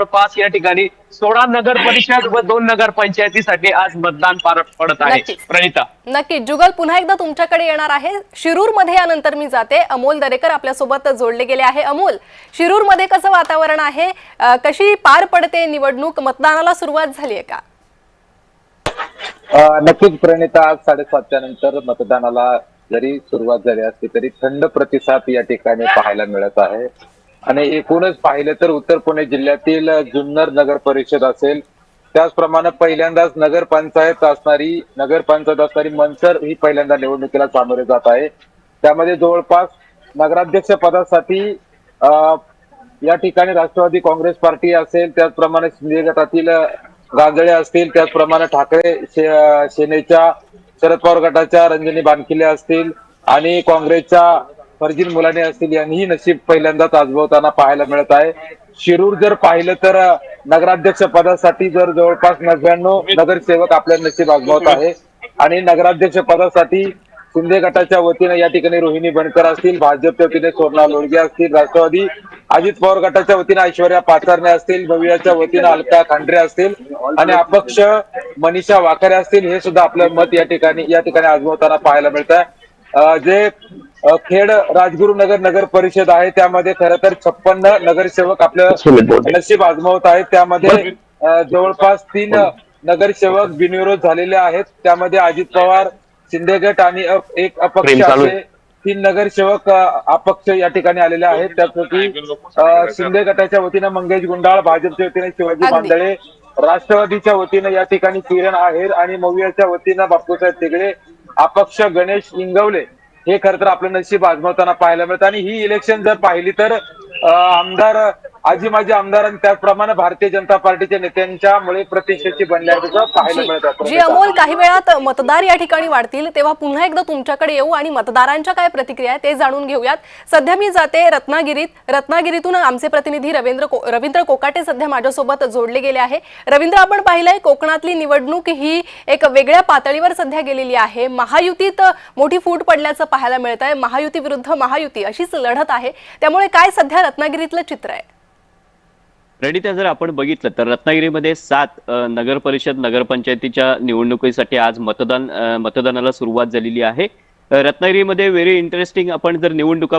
जवळपास या ठिकाणी 16 नगर परिषद व 2 नगर पंचायतीसाठी आज मतदान पार पडत आहे. नक्कीच. प्रणिता, नक्की जुगल पुन्हा एकदा तुमच्याकडे येणार आहे. शिरूर मध्ये यानंतर मी जाते. अमोल दरेकर आपल्या सोबत जोडले गेले आहे. अमोल, शिरूर मध्ये कसं वातावरण आहे, कशी पार पडते निवडणूक, मतदानाला सुरुवात झाली आहे का? नक्कीच प्रणिता, आज 7:30च्या नंतर मतदानाला जरी सुरुवात झाली असली तरी थंड प्रतिसाद या ठिकाणी पाहायला मिळत आहे. आणि एकूणच पाहिलं तर उत्तर पुणे जिल्ह्यातील जुन्नर नगर परिषद असेल, त्याचप्रमाणे पहिल्यांदाच नगरपंचायत असणारी मनसर ही पहिल्यांदा निवडणुकीला सामोरे जात आहे. त्यामध्ये जवळपास नगराध्यक्ष पदासाठी या ठिकाणी राष्ट्रवादी काँग्रेस पार्टी असेल, त्याचप्रमाणे शिंदे गटातील गांजळे असतील, त्याचप्रमाणे ठाकरे सेनेच्या शरद पवार गटाच्या रंजनी बानखिले असतील आणि काँग्रेसच्या फर्जीन मुलाने असतील, यांनीही नशीब पहिल्यांदाच आजमावताना पाहायला मिळत आहे. शिरूर जर पाहिलं तर नगराध्यक्ष पदासाठी जर जवळपास 99 नगरसेवक आपल्या नशीब आजमावत आहे. आणि नगराध्यक्ष पदासाठी शिंदे गटाच्या वतीने या ठिकाणी रोहिणी बनकर असतील, भाजपच्या वतीने सुवर्णा लोळगे असतील, राष्ट्रवादी अजित पवार गटाच्या वतीने ऐश्वर्या पाचारणे असतील, भवियाच्या वतीने अलका खांडरे असतील आणि अपक्ष मनीषा वाकरे असतील, हे सुद्धा आपलं मत या ठिकाणी आजमावताना पाहायला मिळत आहे. जे खेड राजगुरू नगर परिषद आहे, त्यामध्ये खरं तर 56 नगरसेवक आपलं नशीब आजमावत आहेत. त्यामध्ये जवळपास 3 नगरसेवक बिनविरोध झालेले आहेत. त्यामध्ये अजित पवार, शिंदे गट आणि एक अपक्ष असे 3 नगरसेवक अपक्ष या ठिकाणी आलेले आहेत. त्यापैकी शिंदे गटाच्या वतीने मंगेश गुंडाळ, भाजपच्या वतीने शिवाजी बांदळे, राष्ट्रवादीच्या वतीने या ठिकाणी किरण आहेर आणि मवियाच्या वतीने बापूसाहेब तिगडे, अपक्ष गणेश इंगवले हे खरं तर आपलं नशीब आजमावताना पाहायला मिळतं. आणि ही इलेक्शन जर पाहिली तर आमदार माजी आमदार आणि त्याचप्रमाणे भारतीय जनता पार्टीच्या नेत्यांच्यामुळे प्रतिष्ठेची बनल्याचं पाहायला मिळतं. जी अमोल, काही वेळात मतदार या ठिकाणी वाढतील तेव्हा पुन्हा एकदा तुमच्याकडे येऊ आणि मतदारांच्या काय प्रतिक्रिया आहे ते जाणून घेऊयात. सध्या मी जाते रत्नागिरीतून आमचे प्रतिनिधी रवींद्र कोकाटे सध्या माझ्यासोबत जोडले गेले आहे. रवींद्र, आपण पाहिलंय कोकणातली निवडणूक ही एक वेगळ्या पातळीवर सध्या गेलेली आहे. महायुतीत मोठी फूट पडल्याचं पाहायला मिळत आहे. महायुती विरुद्ध महायुती अशीच लढत आहे. त्यामुळे काय सध्या रत्नागिरीतलं चित्र आहे? प्रणिता, जर आपण बघितलं तर रत्नागिरीमध्ये 7 नगर परिषद नगरपंचायतीच्या निवडणुकीसाठी आज मतदानाला सुरुवात झालेली आहे. रत्नागिरीमध्ये व्हेरी इंटरेस्टिंग आपण जर निवडणुका